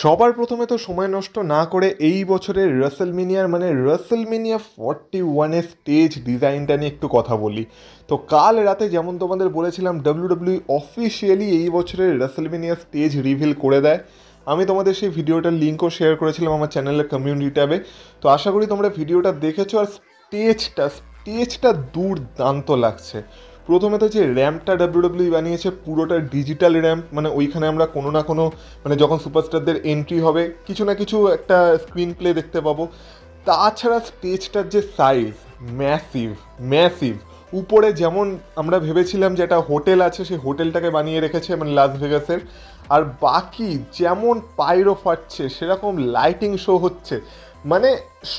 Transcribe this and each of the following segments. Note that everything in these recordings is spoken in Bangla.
সবার প্রথমে তো সময় নষ্ট না করে এই বছরের রাসেলমেনিয়ার রাসেলমেনিয়া 41-এর স্টেজ ডিজাইনটা নিয়ে একটু কথা বলি। তো কাল রাতে যেমন তোমাদের বলেছিলাম ডাব্লিউডাব্লিউই অফিসিয়ালি এই বছরের রাসেলমেনিয়া স্টেজ রিভিল করে দেয়। আমি তোমাদের সেই ভিডিওটার লিঙ্কও শেয়ার করেছিলাম আমার চ্যানেলের কমিউনিটি ট্যাবে। তো আশা করি তোমরা ভিডিওটা দেখেছো। আর স্টেজটা দুর্দান্ত লাগছে। প্রথমে তো যে র্যাম্পটা ডাব্লিউডাব্লিউই বানিয়েছে পুরোটা ডিজিটাল র্যাম্প, ওইখানে আমরা কোনো না কোনো যখন সুপারস্টারদের এন্ট্রি হবে কিছু না কিছু একটা স্ক্রিন প্লে দেখতে পাবো। তাছাড়া স্টেজটার যে সাইজ ম্যাসিভ ম্যাসিভ। উপরে যেমন আমরা ভেবেছিলাম যে একটা হোটেল আছে, সেই হোটেলটাকে বানিয়ে রেখেছে লাস ভেগাসের। আর বাকি যেমন পাইরো ফাটছে, সেরকম লাইটিং শো হচ্ছে,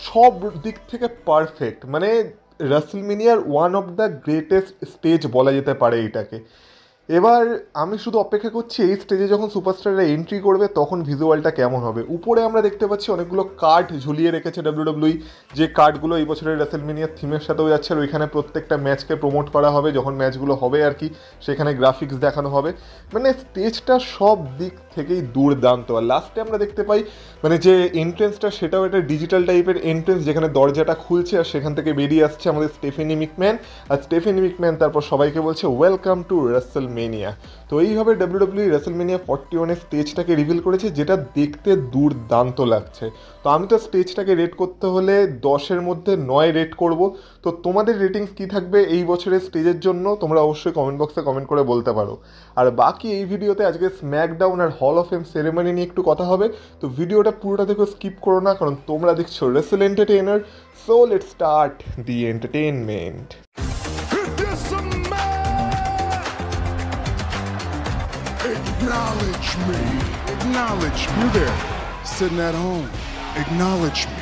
সব দিক থেকে পারফেক্ট। রাসেলমেনিয়ার one of the greatest stage বলা যেতে পারে এটাকে। এবার আমি শুধু অপেক্ষা করছি এই স্টেজে যখন সুপারস্টাররা এন্ট্রি করবে তখন ভিজুয়ালটা কেমন হবে। উপরে আমরা দেখতে পাচ্ছি অনেকগুলো কার্ড ঝুলিয়ে রেখেছে ডাব্লিউডাব্লিউই, যে কার্ডগুলো এই বছরের রাসেলমেনিয়ার থিমের সাথেও যাচ্ছে। আর ওইখানে প্রত্যেকটা ম্যাচকে প্রমোট করা হবে, যখন ম্যাচগুলো হবে আর কি, সেখানে গ্রাফিক্স দেখানো হবে। স্টেজটা সব দিক থেকেই দুর্দান্ত। আর লাস্টে আমরা দেখতে পাই যে এন্ট্রেন্সটা, সেটাও একটা ডিজিটাল টাইপের এন্ট্রেন্স, যেখানে দরজাটা খুলছে আর সেখান থেকে বেরিয়ে আসছে আমাদের স্টেফেনি ম্যাকম্যান। আর স্টেফেনি ম্যাকম্যান তারপর সবাইকে বলছে ওয়েলকাম টু রাসেলমেনিয়া। তো এইভাবে ডাব্লিউডাব্লিউই রাসেলমেনিয়া 41-এর স্টেজটাকে রিভিল করেছে, যেটা দেখতে দুর্দান্ত লাগছে। তো আমি তো স্টেজটাকে রেট করতে হলে 10-এর মধ্যে 9 রেট করব। তো তোমাদের রেটিংস কী থাকবে এই বছরের স্টেজের জন্য তোমরা অবশ্যই কমেন্ট বক্সে কমেন্ট করে বলতে পারো। আর বাকি এই ভিডিওতে আজকে SmackDown R hall of fame ceremony নিয়ে একটু কথা হবে। তো ভিডিওটা পুরোটা দেখো, স্কিপ করো না, কারণ তোমরা দেখছো Rachel entertainer. So let's start the entertainment. Acknowledge me. Acknowledge me. You there, sitting at home. Acknowledge me.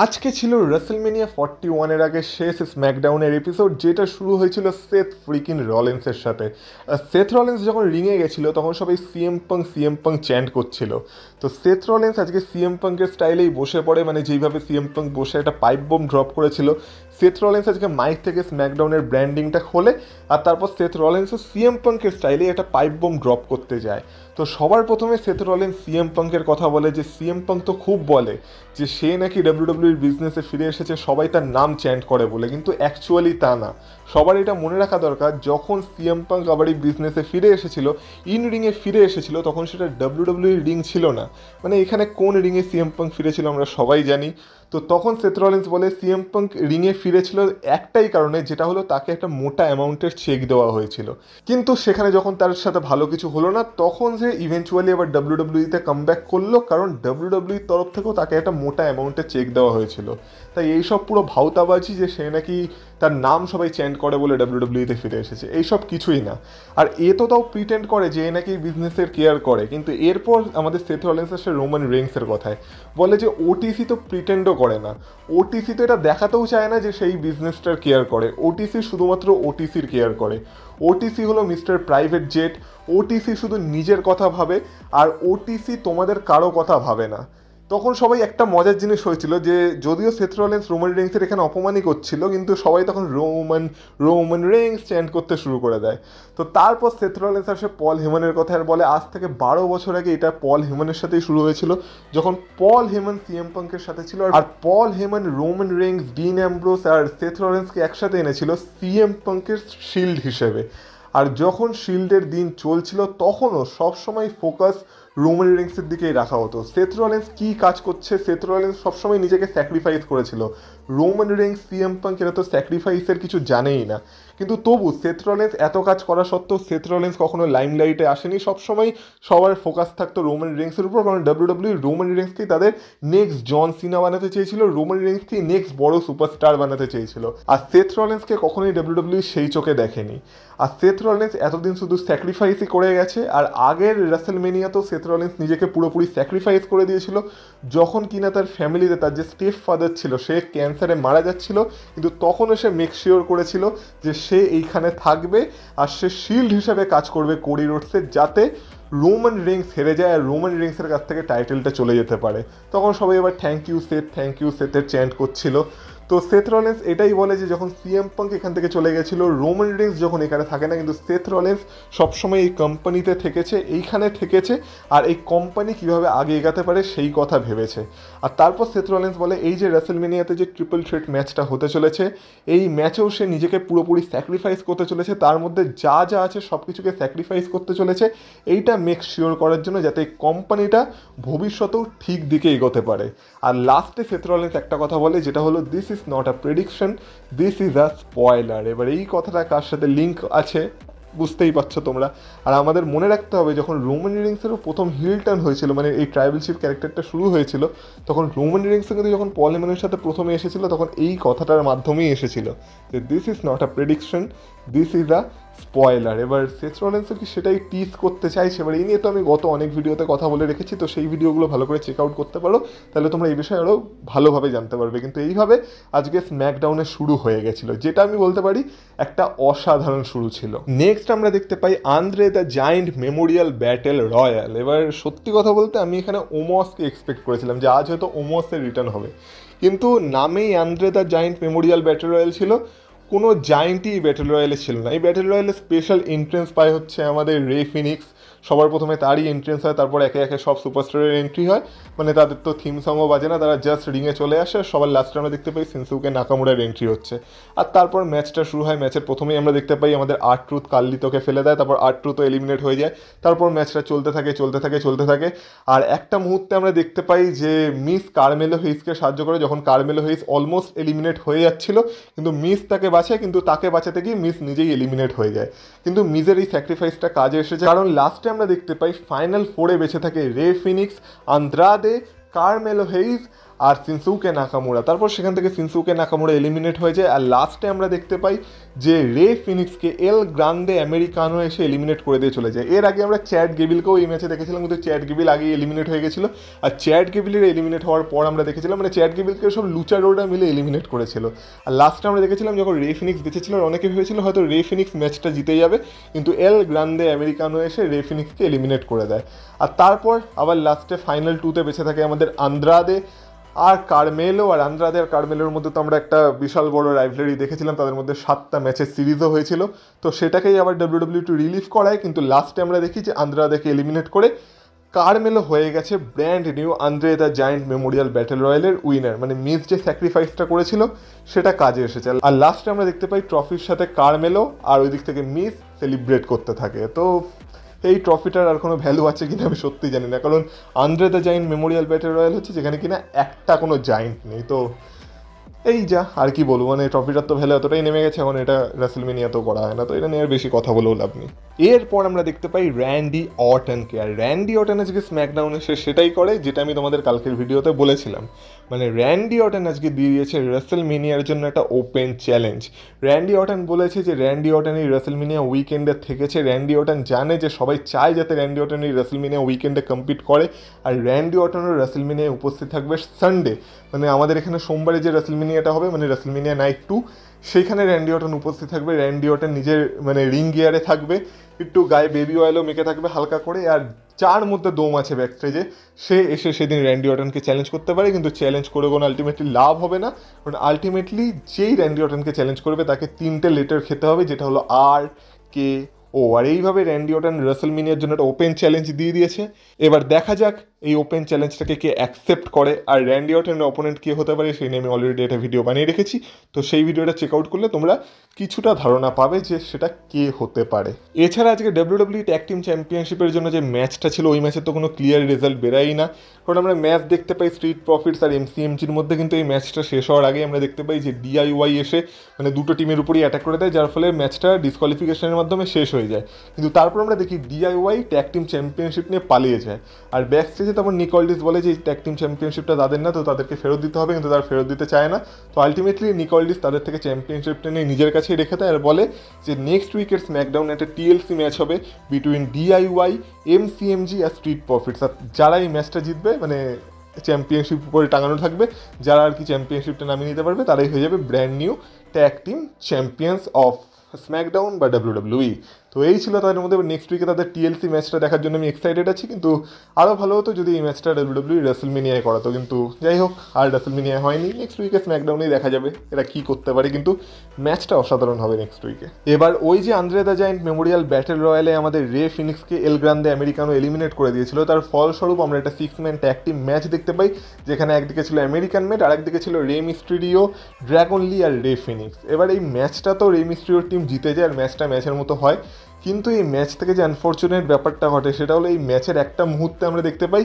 আজকে ছিল রাসেলমেনিয়া 41-এর আগে শেষ স্ম্যাকডাউনের এপিসোড, যেটা শুরু হয়েছিল সেথ ফ্রিকিন রলিন্সের সাথে। সেথ রলিন্স যখন রিংয়ে গেছিলো তখন সবাই সিএম পাঙ্ক চ্যান্ট করছিল। তো সেথ রলিন্স আজকে সিএম পাঙ্কের স্টাইলেই বসে পড়ে, যেইভাবে সিএম পাঙ্ক বসে একটা পাইপ বোম ড্রপ করেছিল, সেথ রলিন্স আজকে মাইক থেকে স্ম্যাকডাউনের ব্র্যান্ডিংটা খোলে। আর তারপর সেথ রলিন্সও সিএম পাঙ্কের স্টাইলে একটা পাইপ বোম ড্রপ করতে যায়। তো সবার প্রথমে সেথ রলিন্স সিএম পাঙ্কের কথা বলে, যে সিএম পাঙ্ক তো খুব বলে যে সে নাকি ডাব্লিউডাব্লিউইর বিজনেসে ফিরে এসেছে, সবাই তার নাম চ্যান্ট করে বলে, কিন্তু অ্যাকচুয়ালি তা না। সবার এটা মনে রাখা দরকার, যখন সিএম পাঙ্ক আবার এই বিজনেসে ফিরে এসেছিল, ইন রিংয়ে ফিরে এসেছিল, তখন সেটা ডাব্লিউডাব্লিউইর রিং ছিল না। এখানে কোন রিংয়ে সিএম পাঙ্ক ফিরেছিল আমরা সবাই জানি। তো তখন সেথ রলিন্স বলে সিএম পাঙ্ক রিংয়ে ফিরেছিল একটাই কারণে, যেটা হলো তাকে একটা মোটা অ্যামাউন্টের চেক দেওয়া হয়েছিল। কিন্তু সেখানে যখন তার সাথে ভালো কিছু হলো না, তখন সে ইভেন্চুয়ালি আবার ডাব্লিউডাব্লিউইতে কামব্যাক করলো, কারণ ডাব্লিউডাব্লিউইর তরফ থেকেও তাকে একটা মোটা অ্যামাউন্টের চেক দেওয়া হয়েছিল। তাই এইসব পুরো ভাউতাবাজি যে সে নাকি তার নাম সবাই চ্যান্ট করে বলে ডাব্লিউডাব্লিউইতে ফিরে এসেছে, এইসব কিছুই না। আর এ তো তাও প্রিটেন্ড করে যে এ নাকি বিজনেসের কেয়ার করে, কিন্তু এরপর আমাদের সেথ রলিন্স আসে রোমান রেইন্সের কথায়, বলে যে ওটিসি তো প্রিটেন্ডও করে না, ওটিসি তো এটা দেখাতেও চায় না যে সেই বিজনেসটার কেয়ার করে, ওটিসি শুধুমাত্র ওটিসির কেয়ার করে। ওটিসি হলো মিস্টার প্রাইভেট জেট, ওটিসি শুধু নিজের কথা ভাবে, আর ওটিসি তোমাদের কারো কথা ভাবে না। তখন সবাই একটা মজার জিনিস হয়েছিল, যে যদিও সেথ রলিন্স রোমান রেইন্সের এখানে অপমানই করছিল, কিন্তু সবাই তখন রোমান রেইন্স চ্যান্ট করতে শুরু করে দেয়। তো তারপর সেথ রলিন্স আসে পল হেমনের কথা আর বলে আজ থেকে 12 বছর আগে এটা পল হেমনের সাথেই শুরু হয়েছিল, যখন পল হেমন সিএম পাঙ্কের সাথে ছিল। আর পল হেমন রোমান রেইন্স, ডিন অ্যাম্ব্রোস আর সেথ রলিন্সকে একসাথে এনেছিল সিএম পাঙ্কের শিল্ড হিসেবে। আর যখন শিল্ডের দিন চলছিল তখনও সবসময় ফোকাস রোমান রেইন্সের দিকেই রাখা হতো। সেথ রলিন্স কী কাজ করছে, সেথ রলিন্স সবসময় নিজেকে স্যাক্রিফাইস করেছিল। রোমান রেইন্স সিএম পাঙ্ক এরা তো স্যাক্রিফাইসের কিছু জানেই না, কিন্তু তবু সেথ রলিন্স এত কাজ করা সত্ত্বেও সেথ রলিন্স কখনো লাইমলাইটে আসেনি। সবসময় সবার ফোকাস থাকতো রোমান রেইন্সের উপর, কারণ ডাব্লিউডাব্লিউ রোমান রেইন্সকেই তাদের নেক্সট জন সিনা বানাতে চেয়েছিল, রোমান রেইন্সকেই নেক্সট বড় সুপারস্টার বানাতে চেয়েছিল। আর সেথ রলিন্সকে কখনোই ডাব্লিউডাব্লিউ সেই চোখে দেখেনি। আর সেথ রলিন্স এতদিন শুধু স্যাক্রিফাইসই করে গেছে। আর আগের রাসেলমেনিয়াতেও সেথ রলিন্স নিজেকে পুরোপুরি স্যাক্রিফাইস করে দিয়েছিল, যখন কিনা তার ফ্যামিলিতে তার যে স্টেপ ফাদার ছিল সে ক্যান্সারে মারা যাচ্ছিল, কিন্তু তখনও সে মেক শিওর করেছিল যে সে এইখানে থাকবে আর সে শিল্ড হিসেবে কাজ করবে কোডি রোডসে, যাতে রোমান রেইন্স হেরে যায় আর রোমান রেইন্সের কাছ থেকে টাইটেলটা চলে যেতে পারে। তখন সবাই এবার থ্যাংক ইউ সেথের চ্যান্ট করছিল। তো সেথ রলেন্স এটাই বলে যে যখন সিএম পাঙ্ক এখান থেকে চলে গেছিলো, রোমান রিন্স যখন এখানে থাকে না, কিন্তু সেথ রলেন্স সবসময় এই কোম্পানিতে থেকেছে, এইখানে থেকেছে, আর এই কোম্পানি কীভাবে আগে এগাতে পারে সেই কথা ভেবেছে। আর তারপর সেথ রলেন্স বলে এই যে রেসলমেনিয়াতে যে ট্রিপল থ্রেট ম্যাচটা হতে চলেছে, এই ম্যাচেও সে নিজেকে পুরোপুরি স্যাক্রিফাইস করতে চলেছে, তার মধ্যে যা যা আছে সব কিছুকে স্যাক্রিফাইস করতে চলেছে, এইটা মেক শিওর করার জন্য যাতে এই কোম্পানিটা ভবিষ্যতেও ঠিক দিকে এগোতে পারে। আর লাস্টে সেথ রলেন্স একটা কথা বলে, যেটা হলো this is not a prediction, this is a spoiler. এবার এই কথাটা কার সাথে লিঙ্ক আছে বুঝতেই পারছো তোমরা। আর আমাদের মনে রাখতে হবে যখন রোমান রিংসেরও প্রথম হিল টার্ন হয়েছিল, মানে এই ট্রাইবেলশিপ ক্যারেক্টারটা শুরু হয়েছিল, তখন রোমান রিংসও কিন্তু যখন পল হেমনের সাথে প্রথমে এসেছিল তখন এই কথাটার মাধ্যমেই এসেছিল যে this is not a prediction, this is a spoiler. এবার সেথ রলেন্সও কি সেটাই টিজ করতে চাইছে। এবার এই নিয়ে তো আমি গত অনেক ভিডিওতে কথা বলে রেখেছি, তো সেই ভিডিওগুলো ভালো করে চেক আউট করতে পারো, তাহলে তোমরা এই বিষয়ে আরও ভালোভাবে জানতে পারবে। কিন্তু এইভাবে আজকে স্ম্যাকডাউনে শুরু হয়ে গেছিলো, যেটা আমি বলতে পারি একটা অসাধারণ শুরু ছিল। নেক্সট আমরা দেখতে পাই Andre the Giant memorial battle royal. এবার সত্যি কথা বলতে আমি এখানে ওমসকে এক্সপেক্ট করেছিলাম যে আজ হয়তো ওমসের রিটার্ন হবে, কিন্তু নামেই Andre the Giant memorial battle royal ছিল, কোনো জায়েন্টই ব্যাটেল রয়্যালে ছিল না। এই ব্যাটেল রয়্যালে স্পেশাল এন্ট্রেন্স পায় হচ্ছে আমাদের রে ফিনিক্স, সবার প্রথমে তারই এন্ট্রেন্স হয়, তারপর একে একে সব সুপারস্টারের এন্ট্রি হয়, মানে তাদের তো থিম সংও বাজে না, তারা জাস্ট রিংয়ে চলে আসে। সবার লাস্টে আমরা দেখতে পাই শিনসুকে নাকামুরার এন্ট্রি হচ্ছে, আর তারপর ম্যাচটা শুরু হয়। ম্যাচের প্রথমেই আমরা দেখতে পাই আমাদের আর্ট্রুথ কার্লিতোকে ফেলে দেয়, তারপর আর্ট্রুথও এলিমিনেট হয়ে যায়, তারপর ম্যাচটা চলতে থাকে। আর একটা মুহূর্তে আমরা দেখতে পাই যে মিস কারমেলো হেইসকে সাহায্য করে, যখন কারমেলো হেইস অলমোস্ট এলিমিনেট হয়ে যাচ্ছিল, কিন্তু মিস তাকে বাঁচায়, কিন্তু তাকে বাঁচাতে গিয়ে মিস নিজেই এলিমিনেট হয়ে যায়। কিন্তু মিসের এই স্যাক্রিফাইসটা কাজে এসেছে, কারণ লাস্টে আমরা দেখতে পাই ফাইনাল ফোরে বেঁচে থাকে রে ফিনিক্স, আন্দ্রাদে, কারমেলো হেইস আর শিনসুকে নাকামুরা। তারপর সেখান থেকে শিনসুকে নাকামুরা এলিমিনেট হয়ে যায়, আর লাস্টে আমরা দেখতে পাই যে রে ফিনিক্সকে এল গ্রান্ডে আমেরিকানো এসে এলিমিনেট করে দিয়ে চলে যায়। এর আগে আমরা চ্যাড গেবিলকেও এই ম্যাচে দেখেছিলাম, কিন্তু চ্যাড গেবিল আগেই এলিমিনেট হয়ে গেছিলো। আর চ্যাড গেবিলের এলিমিনেট হওয়ার পর আমরা দেখেছিলাম মানে চ্যাড গেবিলকে সব লুচারোরা মিলে এলিমিনেট করেছিল। আর লাস্টে আমরা দেখেছিলাম যখন রে ফিনিক্স বেঁচেছিল, অনেকে ভেবেছিল হয়তো রে ফিনিক্স ম্যাচটা জিতে যাবে, কিন্তু এল গ্রান্ডে আমেরিকানো এসে রে ফিনিক্সকে এলিমিনেট করে দেয়। আর তারপর আবার লাস্টে ফাইনাল টুতে বেঁচে থাকে আমাদের আন্দ্রাদে আর কারমেলো। আর আন্দ্রাদে আর কারমেলোর মধ্যে তো আমরা একটা বিশাল বড় রাইভেলারি দেখেছিলাম, তাদের মধ্যে 7টা ম্যাচের সিরিজও হয়েছিল, তো সেটাকেই আবার WWE রিলিভ করায়। কিন্তু লাস্টে আমরা দেখি যে আন্দ্রাদেকে এলিমিনেট করে কারমেলো হয়ে গেছে brand new Andre the Giant memorial battle রয়্যালের উইনার। মানে মিস যে স্যাক্রিফাইসটা করেছিল সেটা কাজে এসেছে। আর লাস্টে আমরা দেখতে পাই ট্রফির সাথে কারমেলো আর ওই দিক থেকে মিস সেলিব্রেট করতে থাকে। তো এই ট্রফিটার আর কোনো ভ্যালু আছে কিনা আমি সত্যি জানি না, কারণ Andre the Giant memorial battle royal হচ্ছে যেখানে কিনা একটা কোনো জায়ান্ট নেই। তো এই যা আর কি বলবো, মানে ট্রফিটার তো ভ্যালু এতটাই নেমে গেছে, এখন এটা রেসলমেনিয়াতেও করা হয় না, তো এটা নিয়ে আর বেশি কথা বলেও লাভ নেই। এরপর আমরা দেখতে পাই র্যান্ডি অর্টনকে। আর র্যান্ডি অর্টন আজকে স্ম্যাকডাউনে সে সেটাই করে যেটা আমি তোমাদের কালকের ভিডিওতে বলেছিলাম, মানে র্যান্ডি অর্টন আজকে দিয়ে দিয়েছে রেসলমেনিয়ার জন্য একটা ওপেন চ্যালেঞ্জ। র্যান্ডি অর্টন বলেছে যে র্যান্ডি অর্টন এই রেসলমেনিয়া উইকেন্ডে থেকেছে, র্যান্ডি অর্টন জানে যে সবাই চায় যাতে র্যান্ডি অর্টন এই রেসলমেনিয়া উইকেন্ডে কম্পিট করে, আর র্যান্ডি অর্টনের রেসলমেনিয়ায় উপস্থিত থাকবে সানডে, মানে আমাদের এখানে সোমবারে যে রেসলমেনিয়াটা হবে, মানে রেসলমেনিয়া নাইট 2, সেইখানে র্যান্ডি অর্টন উপস্থিত থাকবে। র্যান্ডি অর্টন নিজের মানে রিং গিয়ারে থাকবে, একটু গায়ে বেবি অয়েলও মেখে থাকবে হালকা করে, আর যার মধ্যে দম আছে ব্যাক স্টেজে সে এসে সেদিন র্যান্ডি অর্টনকে চ্যালেঞ্জ করতে পারে। কিন্তু চ্যালেঞ্জ করে কোনো আলটিমেটলি লাভ হবে না, কারণ আলটিমেটলি যেই র্যান্ডি অর্টনকে চ্যালেঞ্জ করবে তাকে 3টে লেটার খেতে হবে, যেটা হলো RKO। আর এইভাবে র্যান্ডি অর্টন রেসলমেনিয়ার জন্য একটা ওপেন চ্যালেঞ্জ দিয়ে দিয়েছে। এবার দেখা যাক এই ওপেন চ্যালেঞ্জটাকে কে অ্যাকসেপ্ট করে, আর র্যান্ডি অর্টনের অপোনেন্ট কে হতে পারে সেই নিয়ে আমি অলরেডি একটা ভিডিও বানিয়ে রেখেছি, তো সেই ভিডিওটা চেক আউট করলে তোমরা কিছুটা ধারণা পাবে যে সেটা কে হতে পারে। এছাড়া আজকে WWE ট্যাগ টিম চ্যাম্পিয়নশিপের জন্য যে ম্যাচটা ছিল, ওই ম্যাচের তো কোনো ক্লিয়ার রেজাল্ট বেরাই না, কারণ আমরা ম্যাচ দেখতে পাই স্ট্রিট প্রফিটস আর MCMGর মধ্যে, কিন্তু এই ম্যাচটা শেষ হওয়ার আগে আমরা দেখতে পাই যে DIY এসে মানে দুটো টিমের উপরই অ্যাটাক করে দেয়, যার ফলে ম্যাচটা ডিসকোয়ালিফিকেশনের মাধ্যমে শেষ হয়ে যায়। কিন্তু তারপর আমরা দেখি DIY ট্যাগ টিম চ্যাম্পিয়নশিপ নিয়ে পালিয়ে যায়, আর ব্যাক স্টেজে তখন নিকলডিস বলে যে এই ট্যাগ টিম চ্যাম্পিয়নশিপটা তাদের না, তো তাদেরকে ফেরত দিতে হবে, কিন্তু তারা ফেরত দিতে চায় না। তো আলটিমেটলি নিকলডিস তাদের থেকে চ্যাম্পিয়নশিপটা নিয়ে নিজের কাছেই রেখে দেয়, আর বলে যে নেক্সট উইকের স্ম্যাকডাউন একটা TLC ম্যাচ হবে বিটুইন DIY, MCMG আর স্ট্রিট প্রফিটস, আর যারা এই ম্যাচটা জিতবে মানে চ্যাম্পিয়নশিপ উপরে টাঙানো থাকবে, যারা আর কি চ্যাম্পিয়নশিপটা নামিয়ে নিতে পারবে তারাই হয়ে যাবে brand new tag team champions of SmackDown বা WWE। তো এই ছিল তাদের মধ্যে। নেক্সট উইকে তাদের টিএলসি ম্যাচটা দেখার জন্য আমি এক্সাইটেড আছি, কিন্তু আরও ভালো হতো যদি এই ম্যাচটা ডাব্লিউডাব্লিউ রেসলমেনিয়ায় করাতো, কিন্তু যাই হোক আর রেসলমেনিয়া হয়নি। নেক্সট উইকে স্ম্যাকডাউনেই দেখা যাবে এরা কী করতে পারে, কিন্তু ম্যাচটা অসাধারণ হবে নেক্সট উইকে। এবার ওই যে Andre the Giant memorial battle রয়্যালে আমাদের রে ফিনিক্সকে এল গ্রান্দে আমেরিকানো এলিমিনেট করে দিয়েছিল, তার ফলস্বরূপ আমরা একটা 6 ম্যান ট্যাগ টিম ম্যাচ দেখতে পাই, যেখানে একদিকে ছিল আমেরিকান মেড আর একদিকে ছিল রে মিস্ট্রিও, ড্রাগন লি আর রে ফিনিক্স। এবার এই ম্যাচটা তো রে মিস্ট্রিওর টিম জিতে যায় আর ম্যাচটা ম্যাচের মতো হয়, কিন্তু এই ম্যাচ থেকে যে আনফর্চুনেট ব্যাপারটা ঘটে সেটা হলো এই ম্যাচের একটা মুহূর্তে আমরা দেখতে পাই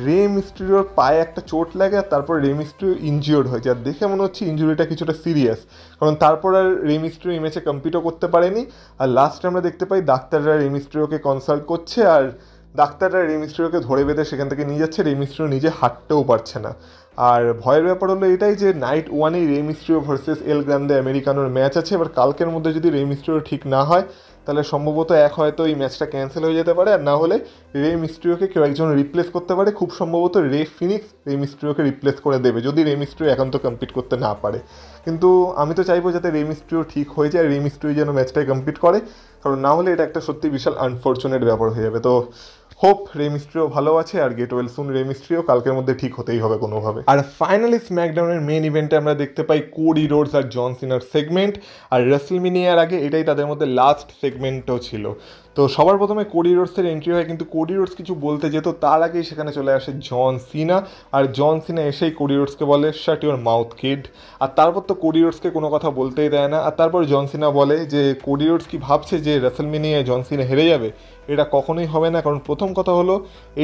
রে মিস্ট্রিওর পায়ে একটা চোট লাগে আর তারপর রে মিস্ট্রিও ইনজিওর্ড হয়েছে, আর দেখে মনে হচ্ছে ইঞ্জুরিটা কিছুটা সিরিয়াস, কারণ তারপর আর রে মিস্ট্রিও এই ম্যাচে কম্পিটও করতে পারেনি। আর লাস্টে আমরা দেখতে পাই ডাক্তাররা রে মিস্ট্রিওকে কনসাল্ট করছে আর ডাক্তাররা রে মিস্ট্রিওকে ধরে বেঁধে সেখান থেকে নিয়ে যাচ্ছে, রে মিস্ট্রিও নিজে হাঁটতেও পারছে না। আর ভয়ের ব্যাপার হলো এটাই যে নাইট ওয়ানেই রে মিস্ট্রিও ভার্সেস এল গ্রান্দে আমেরিকানোর ম্যাচ আছে। এবার কালকের মধ্যে যদি রে মিস্ট্রিও ঠিক না হয় তাহলে সম্ভবত হয়তো এই ম্যাচটা ক্যান্সেল হয়ে যেতে পারে, আর না হলে রে মিস্ট্রিওকে কেউ একজন রিপ্লেস করতে পারে, খুব সম্ভবত রে ফিনিক্স রে মিস্ট্রিওকে রিপ্লেস করে দেবে যদি রে মিস্ট্রিও এখন তো কম্পিট করতে না পারে। কিন্তু আমি তো চাইবো যাতে রে মিস্ট্রিও ঠিক হয়ে যায়, রে মিস্ট্রিও যেন ম্যাচটায় কম্পিট করে, কারণ না হলে এটা একটা সত্যি বিশাল আনফর্চুনেট ব্যাপার হয়ে যাবে। তো হোপ রে মিস্ট্রিও ভালো আছে আর গেট ওয়েল সুন রে মিস্ট্রিও কালকের মধ্যে ঠিক হতেই হবে কোনোভাবে। আর ফাইনালি স্ম্যাকডাউনের মেন ইভেন্টে আমরা দেখতে পাই কোডি রোডস আর জন সিনার সেগমেন্ট, আর রেসলমেনিয়ার আগে এটাই তাদের মধ্যে লাস্ট সেগমেন্টও ছিল। তো সবার প্রথমে কোডি রোডসের এন্ট্রি হয়, কিন্তু কোডি রোডস কিছু বলতে যেত তার আগেই সেখানে চলে আসে জন সিনা, আর জন সিনা এসেই কোডি রোডসকে বলে শাট ইউর মাউথ কিড, আর তারপর তো কোডি রোডসকে কোনো কথা বলতেই দেয় না। আর তারপর জন সিনা বলে যে কোডি রোডস কি ভাবছে যে রেসলমেনিয়ায় জন সিনা হেরে যাবে, এটা কখনোই হবে না, কারণ প্রথম কথা হলো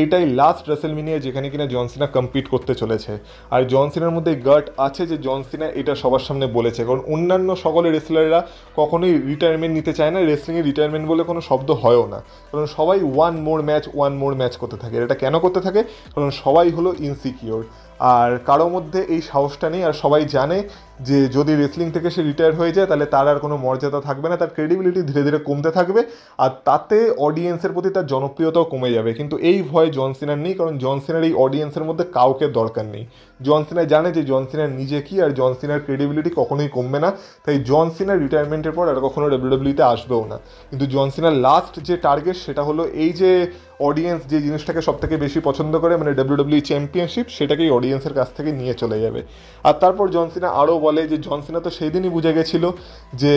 এইটাই লাস্ট রেসলমেনিয়া যেখানে কিনা জন সিনা কম্পিট করতে চলেছে, আর জন সিনার মধ্যে গাট আছে যে জন সিনা এটা সবার সামনে বলেছে, কারণ অন্যান্য সকলে রেসলাররা কখনোই রিটায়ারমেন্ট নিতে চায় না, রেসলিংয়ে রিটায়ারমেন্ট বলে কোনো শব্দ হয়ও না, কারণ সবাই ওয়ান মোর ম্যাচ করতে থাকে। এটা কেন করতে থাকে? কারণ সবাই হলো ইনসিকিওর, আর কারো মধ্যে এই সাহসটা নেই, আর সবাই জানে যে যদি রেসলিং থেকে সে রিটায়ার হয়ে যায় তাহলে তার আর কোনো মর্যাদা থাকবে না, তার ক্রেডিবিলিটি ধীরে ধীরে কমতে থাকবে, আর তাতে অডিয়েন্সের প্রতি তার জনপ্রিয়তাও কমে যাবে। কিন্তু এই ভয় জন সিনার নেই, কারণ জন সিনার এই অডিয়েন্সের মধ্যে কাউকে দরকার নেই। জন সিনা জানে যে জন সিনার নিজে কি, আর জন সিনার ক্রেডিবিলিটি কখনোই কমবে না, তাই জন সিনার রিটায়ারমেন্টের পর আর কখনো ডাব্লিউডাব্লিউতে আসবেও না। কিন্তু জন সিনার লাস্ট যে টার্গেট সেটা হলো এই যে অডিয়েন্স যে জিনিসটাকে সব থেকে বেশি পছন্দ করে, মানে ডাব্লিউডাব্লিউ চ্যাম্পিয়নশিপ, সেটাকেই অডিয়েন্সের কাছ থেকে নিয়ে চলে যাবে। আর তারপর জন সিনা আরও বলে যে জন সিনা তো সেই দিনই বুঝে গেছিল যে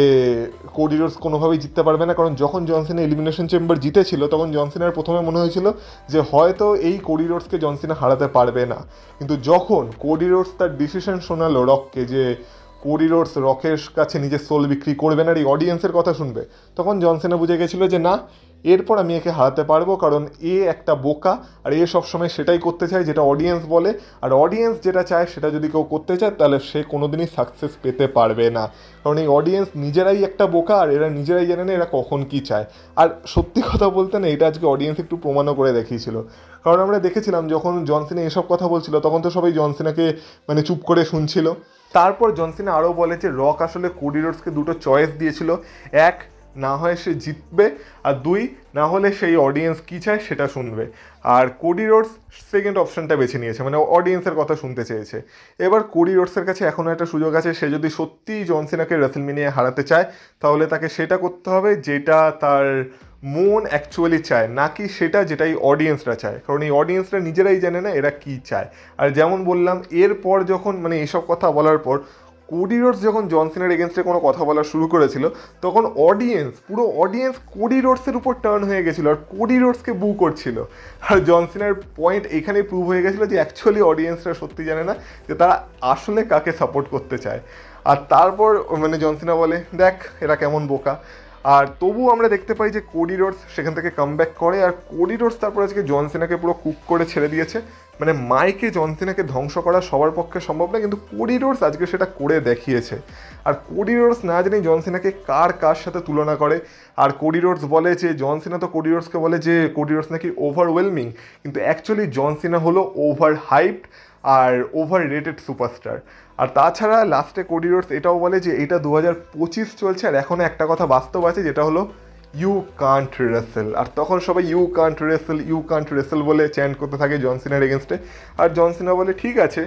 কোডি রোডস কোনোভাবেই জিততে পারবে না, কারণ যখন জন সিনা এলিমিনেশন চেম্বার জিতেছিল তখন জন সিনার প্রথমে মনে হয়েছিল যে হয়তো এই কোডি রোডসকে জন সিনা হারাতে পারবে না, কিন্তু যখন কোডি রোডস তার ডিসিশন শোনালো রককে যে কোডি রোডস রকের কাছে নিজের সোল বিক্রি করবে না, আর এই অডিয়েন্সের কথা শুনবে, তখন জন সিনা বুঝে গেছিলো যে না, এরপর আমি একে হারাতে পারবো, কারণ এ একটা বোকা আর এ সবসময় সেটাই করতে চায় যেটা অডিয়েন্স বলে, আর অডিয়েন্স যেটা চায় সেটা যদি কেউ করতে চায় তাহলে সে কোনোদিনই সাকসেস পেতে পারবে না, কারণ এই অডিয়েন্স নিজেরাই একটা বোকা আর এরা নিজেরাই জানে না এরা কখন কী চায়। আর সত্যি কথা বলতে না, এটা আজকে অডিয়েন্স একটু প্রমাণও করে দেখিয়েছিল, কারণ আমরা দেখেছিলাম যখন জন সিনা এসব কথা বলছিল তখন তো সবাই জন সিনাকে মানে চুপ করে শুনছিল। তারপর জন সিনা আরও বলে যে রক আসলে কোডি রোডসকে দুটো চয়েস দিয়েছিল, এক না হয় সে জিতবে, আর দুই না হলে সেই অডিয়েন্স কী চায় সেটা শুনবে, আর কোডি রোডস সেকেন্ড অপশানটা বেছে নিয়েছে, মানে অডিয়েন্সের কথা শুনতে চেয়েছে। এবার কোডি রোডসের কাছে এখনও একটা সুযোগ আছে, সে যদি সত্যিই জন সিনাকে রেসলমেনিয়ায় হারাতে চায় তাহলে তাকে সেটা করতে হবে যেটা তার মন অ্যাকচুয়ালি চায়, নাকি সেটা যেটাই অডিয়েন্সরা চায়, কারণ এই অডিয়েন্সরা নিজেরাই জানে না এরা কী চায়। আর যেমন বললাম এরপর যখন মানে এসব কথা বলার পর কোডি রোডস যখন জন সিনার এগেনস্টে কোনো কথা বলা শুরু করেছিল তখন পুরো অডিয়েন্স কোডি রোডসের উপর টার্ন হয়ে গেছিলো আর কোডি রোডসকে বু করছিল, আর জন সিনার পয়েন্ট এইখানেই প্রুভ হয়ে গেছিলো যে অ্যাকচুয়ালি অডিয়েন্সরা সত্যি জানে না যে তারা আসলে কাকে সাপোর্ট করতে চায়। আর তারপর মানে জন সিনা বলে দেখ এরা কেমন বোকা, আর তবু আমরা দেখতে পাই যে কোডি রোডস সেখান থেকে কামব্যাক করে, আর কোডি রোডস তারপর আজকে জন সিনাকে পুরো কুক করে ছেড়ে দিয়েছে, মানে মাইকে জন সিনাকে ধ্বংস করা সবার পক্ষে সম্ভব না, কিন্তু কোডি রোডস আজকে সেটা করে দেখিয়েছে। আর কোডি রোডস না জানি জন সিনাকে কার সাথে তুলনা করে, আর কোডি রোডস বলে যে জন সিনা তো কোডি রোডসকে বলে যে কোডি রোডস নাকি ওভারওয়েলমিং, কিন্তু অ্যাকচুয়ালি জন সিনা হলো ওভার হাইপড আর ওভার রেটেড সুপারস্টার। আর তাছাড়া লাস্টে কোডি রোডস এটাও বলে যে এটা 2025 চলছে আর এখনও একটা কথা বাস্তব আছে, যেটা হলো ইউ কান্ট রেসেল, আর তখন সবাই ইউ কান্ট রেসেল বলে চ্যান্ট করতে থাকে জন সিনার এগেনস্টে। আর জন সিনা বলে ঠিক আছে,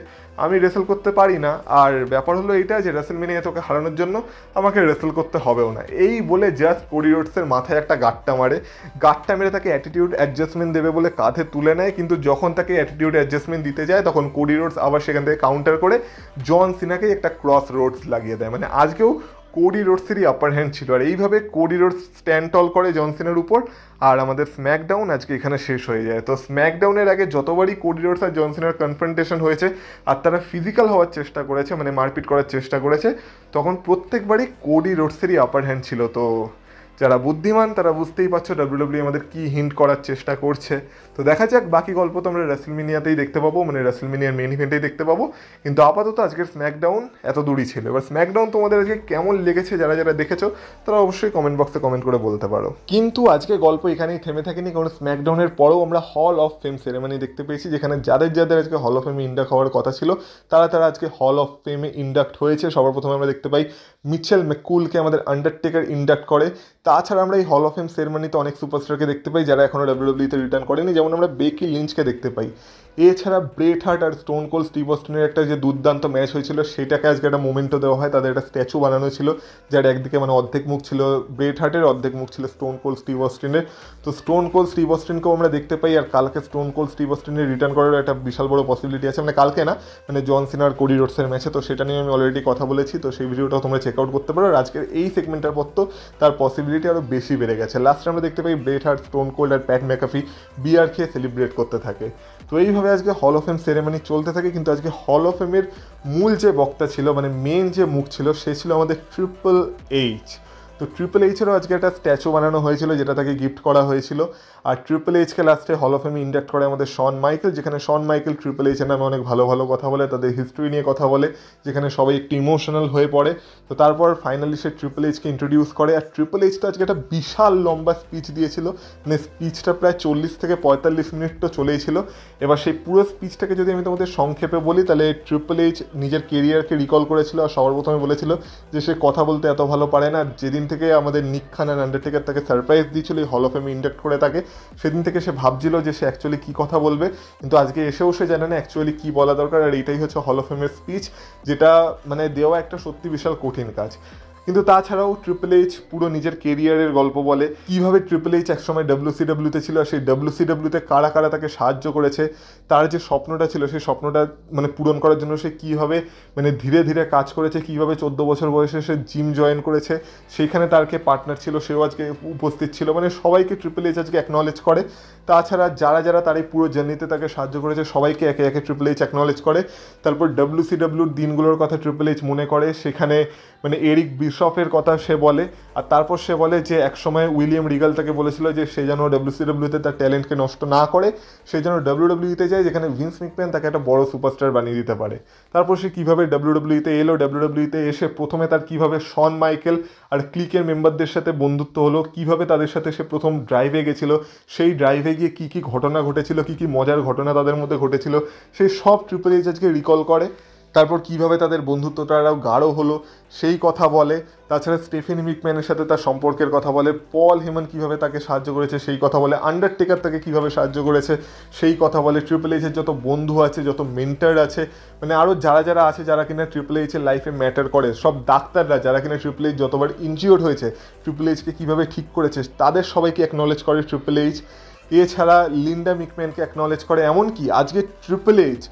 আমি রেসেল করতে পারি না, আর ব্যাপার হলো এইটা যে রেসেলমেনিয়া তোকে হারানোর জন্য আমাকে রেসেল করতে হবেও না। এই বলে জাস্ট কোডি রোডসের মাথায় একটা গাঁটটা মেরে তাকে অ্যাটিটিউড অ্যাডজাস্টমেন্ট দেবে বলে কাঁধে তুলে নেয়, কিন্তু যখন তাকে অ্যাটিটিউড অ্যাডজাস্টমেন্ট দিতে যায় তখন কোডি রোডস আবার সেখান থেকে কাউন্টার করে জন সিনাকে একটা ক্রস রোডস লাগিয়ে দেয়। মানে আজকেও কোডি রোডসেরই আপার হ্যান্ড ছিল, আর এইভাবে কোডি রোডস স্ট্যান্ড টল করে জন সিনার উপর। আর আমাদের স্ম্যাকডাউন আজকে এখানে শেষ হয়ে যায়। তো স্ম্যাকডাউনের আগে যতবারই কোডি রোডস আর জন সিনার কনফ্রন্টেশন হয়েছে আর তারা ফিজিক্যাল হওয়ার চেষ্টা করেছে, মানে মারপিট করার চেষ্টা করেছে, তখন প্রত্যেকবারই কোডি রোডসেরই আপার হ্যান্ড ছিল। তো যারা বুদ্ধিমান তারা বুঝতেই পারছো ডাব্লিউডাব্লিউ আমাদের কি হিন্ট করার চেষ্টা করছে। তো দেখা যাক, বাকি গল্প তো আমরা রেসলমেনিয়াতেই দেখতে পাবো, মানে রেসলমেনিয়ার মেইন ইভেন্টেই দেখতে পাবো। কিন্তু আপাতত আজকের স্ম্যাকডাউন এত দূরই ছিল। এবার স্ম্যাকডাউন তোমাদের আজকে কেমন লেগেছে যারা যারা দেখেছো তারা অবশ্যই কমেন্ট বক্সে কমেন্ট করে বলতে পারো। কিন্তু আজকে গল্প এখানেই থেমে থাকেনি, কারণ স্ম্যাকডাউনের পরেও আমরা হল অফ ফেম সেরেমনি দেখতে পেয়েছি, যেখানে যাদের যাদের আজকে হল অফ ফেমে ইন্ডাক্ট হওয়ার কথা ছিল তারা তারা আজকে হল অফ ফেমে ইন্ডাক্ট হয়েছে। সবার প্রথমে আমরা দেখতে পাই মিচেল ম্যাকুলকে আমাদের আন্ডারটেকার ইন্ডাক্ট করে। তাছাড়া আমরা এই হল অফ ফেম সেরেমনিতে অনেক সুপারস্টারকে দেখতে পাই যারা এখনও ডাব্লিউডাব্লিউতে রিটার্ন করেনি, যেমন আমরা বেকি লিঞ্চকে দেখতে পাই। এছাড়া ব্রেট হার্ট আর স্টোন কোল্ড স্টিভ অস্টিনের একটা যে দুর্দান্ত ম্যাচ হয়েছিল সেটাকে আজকে একটা মোমেন্টও দেওয়া হয়, তাদের একটা স্ট্যাচু বানানো ছিল যার একদিকে মানে অর্ধেক মুখ ছিল ব্রেট হার্টের, অর্ধেক মুখ ছিল স্টোন কোল্ড স্টিভ অস্টিনের। তো স্টোন কোল্ড স্টিভ অস্টিনকেও আমরা দেখতে পাই, আর কালকে স্টোন কোল্ড স্টিভ অস্টিনের রিটার্ন করার একটা বিশাল বড় পসিবিলিটি আছে, মানে কালকে না, মানে জন সিনা আর কোডি রোডসের ম্যাচে। তো সেটা নিয়ে আমি অলরেডি কথা বলেছি, তো সেই ভিডিওটাও তোমরা চেক আউট করতে পারো। আর আজকের এই সেগমেন্টের পর তো তার পসিবিলিটি আরও বেশি বেড়ে গেছে। লাস্টে আমরা দেখতে পাই ব্রেট হার্ট, স্টোন কোল্ড আর প্যাট ম্যাকাফি বিয়ার খেয়ে সেলিব্রেট করতে থাকে। তো এইভাবে আজকে হল অফ ফেম সেরেমনি চলতে থাকে। কিন্তু আজকে হল অফ ফেমের মূল যে বক্তা ছিল, মানে মেন যে মুখ ছিল, সে ছিল আমাদের ট্রিপল এইচ। তো ট্রিপল এইচেরও আজকে একটা স্ট্যাচু বানানো হয়েছিল যেটা তাকে গিফট করা হয়েছিল। আর ট্রিপল এইচকে লাস্টে হল অফ ফেমে ইন্ডাক্ট করে আমাদের শন মাইকেল, যেখানে শন মাইকেল ট্রিপল এইচের নামে অনেক ভালো ভালো কথা বলে, তাদের হিস্ট্রি নিয়ে কথা বলে, যেখানে সবাই একটু ইমোশনাল হয়ে পড়ে। তো তারপর ফাইনালি সে ট্রিপল এইচকে ইন্ট্রোডিউস করে। আর ট্রিপল এইচ তো আজকে একটা বিশাল লম্বা স্পিচ দিয়েছিল, মানে স্পিচটা প্রায় 40 থেকে 45 মিনিট তো চলেই ছিল। এবার সেই পুরো স্পিচটাকে যদি আমি তোমাদের সংক্ষেপে বলি, তাহলে ট্রিপল এইচ নিজের কেরিয়ারকে রিকল করেছিল। আর সবার প্রথমে বলেছিল যে সে কথা বলতে এত ভালো পারে না। যেদিন থেকে আমাদের নিক খান আর আন্ডারটেকার তাকে সারপ্রাইজ দিয়েছিল এই হল অফ ফেমে ইন্ডাক্ট করে তাকে, সেদিন থেকে সে ভাবছিল যে সে অ্যাকচুয়ালি কী কথা বলবে, কিন্তু আজকে এসেও সে জানে না অ্যাকচুয়ালি কী বলা দরকার। আর এইটাই হচ্ছে হল অফ ফেমের স্পিচ, যেটা মানে দেওয়া একটা সত্যি বিশাল কঠিন কাজ। কিন্তু তাছাড়াও ট্রিপল এইচ পুরো নিজের কেরিয়ারের গল্প বলে, কীভাবে ট্রিপল এইচ একসময় WCWতে ছিল, আর সেই WCWতে কারা কারা তাকে সাহায্য করেছে, তার যে স্বপ্নটা ছিল সেই স্বপ্নটা মানে পূরণ করার জন্য সে কীভাবে মানে ধীরে ধীরে কাজ করেছে, কীভাবে 14 বছর বয়সে সে জিম জয়েন করেছে, সেইখানে তার কে পার্টনার ছিল সেও আজকে উপস্থিত ছিল। মানে সবাইকে ট্রিপল এইচ আজকে অ্যাকনলেজ করে। তাছাড়া যারা যারা তার এই পুরো জার্নিতে তাকে সাহায্য করেছে সবাইকে একে একে ট্রিপল এইচ অ্যাকনলেজ করে। তারপর WCWর দিনগুলোর কথা ট্রিপল এইচ মনে করে, সেখানে মানে এরিক বিশপের কথা সে বলে। আর তারপর সে বলে যে একসময় উইলিয়াম রিগাল তাকে বলেছিল যে সে যেন WCWতে তার ট্যালেন্টকে নষ্ট না করে, সে যেন WWEতে যায়, যেখানে ভিন্স ম্যাকম্যান তাকে একটা বড় সুপারস্টার বানিয়ে দিতে পারে। তারপর সে কীভাবে WWEতে এলো, WWEতে এসে প্রথমে তার কীভাবে শন মাইকেল আর ক্লিকের মেম্বারদের সাথে বন্ধুত্ব হলো, কীভাবে তাদের সাথে সে প্রথম ড্রাইভে গেছিলো, সেই ড্রাইভে গিয়ে কী কী ঘটনা ঘটেছিল, কী কী মজার ঘটনা তাদের মধ্যে ঘটেছিল, সেই সব ট্রিপল এইচ আজকে রিকল করে। তারপর কীভাবে তাদের বন্ধুত্বটা আরও গাঢ় হলো সেই কথা বলে। তাছাড়া স্টেফেনি ম্যাকম্যানের সাথে তার সম্পর্কের কথা বলে, পল হেমন কীভাবে তাকে সাহায্য করেছে সেই কথা বলে, আন্ডারটেকার তাকে কীভাবে সাহায্য করেছে সেই কথা বলে, ট্রিপল এইচের যত বন্ধু আছে, যত মেন্টার আছে, মানে আরও যারা যারা আছে যারা কিনা ট্রিপল এইচের লাইফে ম্যাটার করে, সব ডাক্তাররা যারা কিনা ট্রিপল এইচ যতবার ইনজিওর্ড হয়েছে ট্রিপল এইচকে কীভাবে ঠিক করেছে তাদের সবাইকে অ্যাকনলেজ করে ট্রিপল এইচ। এছাড়া লিন্ডা ম্যাকম্যানকে অ্যাকনলেজ করে, এমনকি আজকে ট্রিপল এইচ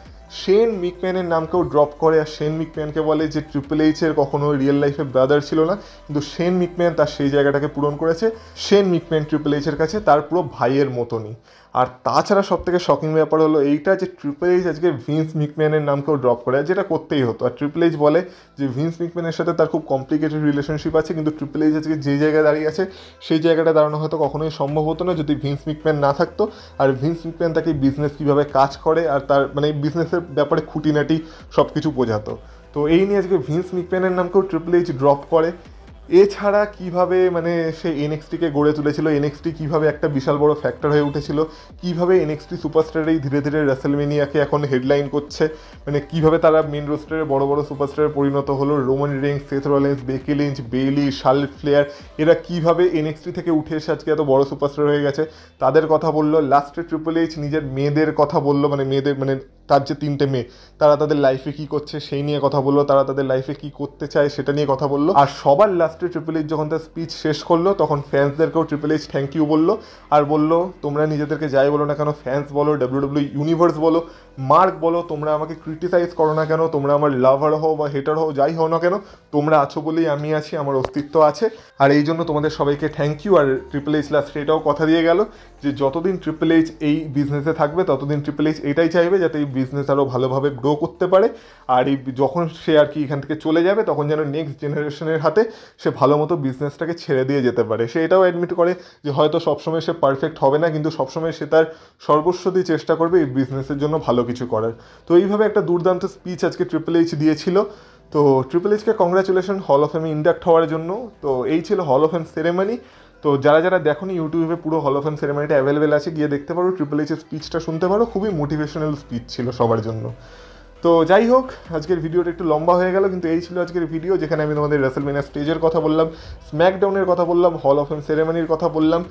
শেন ম্যাকম্যানের নামকেও ড্রপ করে। আর শেন ম্যাকম্যানকে বলে যে ট্রিপল এইচের কখনো রিয়েল লাইফে ব্রাদার ছিল না, কিন্তু শেন ম্যাকম্যান তার সেই জায়গাটাকে পূরণ করেছে। শেন ম্যাকম্যান ট্রিপল এইচের কাছে তার পুরো ভাইয়ের মতনই। আর তাছাড়া সব থেকে শকিং ব্যাপার হলো এইটা যে ট্রিপল এইচ আজকে ভিন্স ম্যাকম্যানের নামকেও ড্রপ করে, যেটা করতেই হতো। আর ট্রিপল এইচ বলে যে ভিন্স ম্যাকম্যানের সাথে তার খুব কমপ্লিকেটেড রিলেশনশিপ আছে, কিন্তু ট্রিপল এইচ আজকে যে জায়গায় দাঁড়িয়ে আছে সেই জায়গাটা দাঁড়ানো হয়তো কখনোই সম্ভব হতো না যদি ভিন্স ম্যাকম্যান না থাকতো। আর ভিন্স ম্যাকম্যান তাকে বিজনেস কীভাবে কাজ করে আর তার মানে বিজনেসের ব্যাপারে খুঁটিনাটি সব কিছু বোঝাতো। তো এই নিয়ে আজকে ভিন্স ম্যাকম্যানের নামকেও ট্রিপল এইচ ড্রপ করে। এছাড়া কিভাবে মানে সে এনএক্সটিকে গড়ে তুলেছিল, এনএক্সটি কিভাবে একটা বিশাল বড় ফ্যাক্টর হয়ে উঠেছিল, কিভাবে এনএক্সটি সুপারস্টারেই ধীরে ধীরে রেসেলমেনিয়াকে এখন হেডলাইন করছে, মানে কিভাবে তারা মেন রোস্টারের বড় বড় সুপারস্টারে পরিণত হলো, Roman Reigns, Seth Rollins, Becky Lynch, Bayley, Charlotte Flair, এরা কিভাবে এনএক্সটি থেকে উঠে এসে আজকে এত বড় সুপারস্টার হয়ে গেছে তাদের কথা বললো। লাস্টে ট্রিপল এইচ নিজের মেয়েদের কথা বললো, মানে মেয়েদের মানে তার যে 3টে মেয়ে তারা তাদের লাইফে কি করছে সেই নিয়ে কথা বললো, তারা তাদের লাইফে কি করতে চায় সেটা নিয়ে কথা বললো। আর সবার লাস্টে ট্রিপল এইচ যখন তার স্পিচ শেষ করলো তখন ফ্যান্সদেরকেও ট্রিপল এইচ থ্যাংক ইউ বললো, আর বললো তোমরা নিজেদেরকে যাই বলো না কেন, ফ্যান্স বলো, ডাব্লিউডাব্লিউ ইউনিভার্স বলো, মার্ক বলো, তোমরা আমাকে ক্রিটিসাইজ করো না কেন, তোমরা আমার লাভার হও বা হেটার হও, যাই হও না কেন, তোমরা আছো বলেই আমি আছি, আমার অস্তিত্ব আছে, আর এই জন্য তোমাদের সবাইকে থ্যাংক ইউ। আর ট্রিপল এইচ লাস্ট এটাও কথা দিয়ে গেল যে যতদিন ট্রিপল এইচ এই বিজনেসে থাকবে ততদিন ট্রিপল এইচ এটাই চাইবে যাতে এই বিজনেস আরও ভালোভাবে গ্রো করতে পারে, আর এই যখন সে আর কি এখান থেকে চলে যাবে তখন যেন নেক্সট জেনারেশনের হাতে সে ভালো মতো বিজনেসটাকে ছেড়ে দিয়ে যেতে পারে। সে এটাও অ্যাডমিট করে যে হয়তো সবসময় সে পারফেক্ট হবে না, কিন্তু সবসময় সে তার সর্বস্ব দিয়ে চেষ্টা করবে এই বিজনেসের জন্য ভালো কিছু করার। তো এইভাবে একটা দুর্দান্ত স্পিচ আজকে ট্রিপল এইচ দিয়েছিল। তো triple HK congratulation hall of ফেমে induct হওয়ার জন্য। তো এই ছিল হল অফ ফেম সেরেমনি। তো যারা যারা দেখোনি ইউটিউবে পুরো হল অফ ফেম সেরেমনিটা অ্যাভেলেবেল আছে, গিয়ে দেখতে পারো, ট্রিপল এইচের স্পিচটা শুনতে পারো, খুবই মোটিভেশনাল স্পিচ ছিল সবার জন্য। তো যাই হোক, আজকের ভিডিওটা একটু লম্বা হয়ে গেল, কিন্তু এই ছিল আজকের ভিডিও যেখানে আমি তোমাদের রেসেলমেনিয়া স্টেজের কথা বললাম, স্ম্যাকডাউনের কথা বললাম, হল অফ ফেম সেরেমনির কথা বললাম।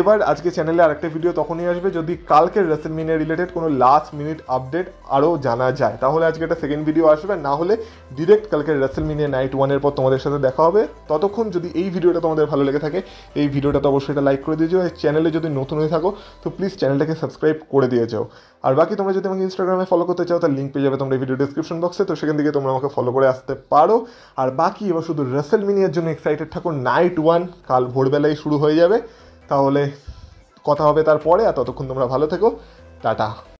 এবার আজকে চ্যানেলে আরেকটা ভিডিও তখনই আসবে যদি কালকের রেসেলমেনিয়া রিলেটেড কোনো লাস্ট মিনিট আপডেট আরও জানা যায়, তাহলে আজকে একটা সেকেন্ড ভিডিও আসবে, না হলে ডিরেক্ট কালকের রেসেলমেনিয়া নাইট 1-এর পর তোমাদের সাথে দেখা হবে। ততক্ষণ যদি এই ভিডিওটা তোমাদের ভালো লেগে থাকে এই ভিডিওটা তো অবশ্যই এটা লাইক করে দিয়েছো, আর চ্যানেলে যদি নতুন হয়ে থাকো তো প্লিজ চ্যানেলটাকে সাবস্ক্রাইব করে দিয়ে যাও। আর বাকি তোমরা যদি আমাকে ইনস্টাগ্রামে ফলো করতে চাও তার লিঙ্ক পেয়ে যাবে তোমরা এই ভিডিও ডিসক্রিপশন বক্সে, তো সেখান থেকে তোমরা আমাকে ফলো করে আসতে পারো। আর বাকি এবার শুধু রেসেলমেনিয়ার জন্য এক্সাইটেড থাকো, নাইট 1 কাল ভোরবেলায় শুরু হয়ে যাবে, তাহলে কথা হবে তারপরে। আর ততক্ষণ তোমরা ভালো থেকো, টাটা।